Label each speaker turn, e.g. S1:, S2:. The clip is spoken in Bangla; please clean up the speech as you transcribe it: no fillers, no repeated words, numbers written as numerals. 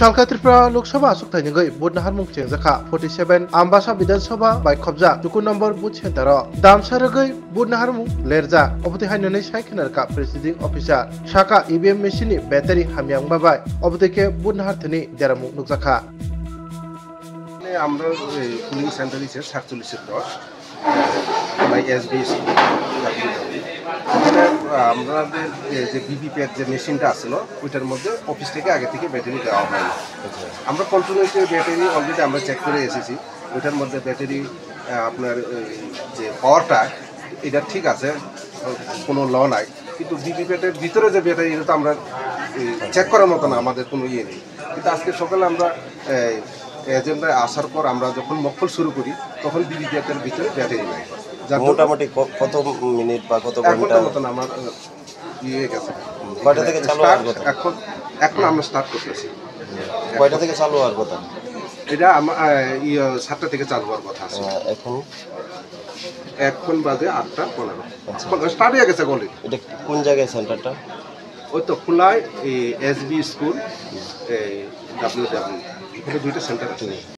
S1: Bisalka Tripura Lok Sabha Suktai Ngai Bud Nahar Mung Cheng Zakha 47 Ambasa Bidan Sabha by Khobja Tukun number Bud Chentaro Dam Saragai Bud Nahar Mung Lerja Obti Hanone Shaikinar Ka Presiding Officer Shaka EVM machine battery Hamyang Babai Obteke Bud Nahar Thani Deramu Nukzakha
S2: আমরা পুলিং সেন্টার দিয়েছে 47 দশ বাই এসবিএস এখানে আমাদের যে বিবিপ্যাট যে মেশিনটা আসলো ওইটার মধ্যে অফিস থেকে আগে থেকে ব্যাটারি দেওয়া হয় আমরা কন্টিনিউটি ব্যাটারি অলরেডি আমরা চেক করে এসেছি ওইটার মধ্যে ব্যাটারি আপনার যে পাওয়ারটা এটা ঠিক আছে কোনো ল নাই কিন্তু বিবিপ্যাটের ভিতরে যে ব্যাটারি এটা তো আমরা চেক করার মতো না আমাদের কোনো ইয়ে নেই কিন্তু আজকে সকালে আমরা এজেন্ডায় আসার পর আমরা যখন মক্কল শুরু করি তখন বিবিপ্যাটের ভিতরে ব্যাটারি নাই
S3: মোটামুটি কত মিনিট বা কত ঘন্টা
S2: মতন আমার ইয়ে গেছে
S3: কয়টা থেকে চালু হওয়ার কথা
S2: এখন আমরা স্টার্ট করতেছি
S3: কয়টা থেকে চালু হওয়ার কথা
S2: এটা আমার 7টা থেকে চালু হওয়ার কথা আছে এখন বাজে 8:15 স্টার্ট হয়ে গেছে অলরেডি
S3: এটা কোন জায়গায় সেন্টারটা
S2: ওই তো খোলায় এসবি স্কুল ডাব্লিউডাব্লিউ এখানে দুইটা সেন্টার আছে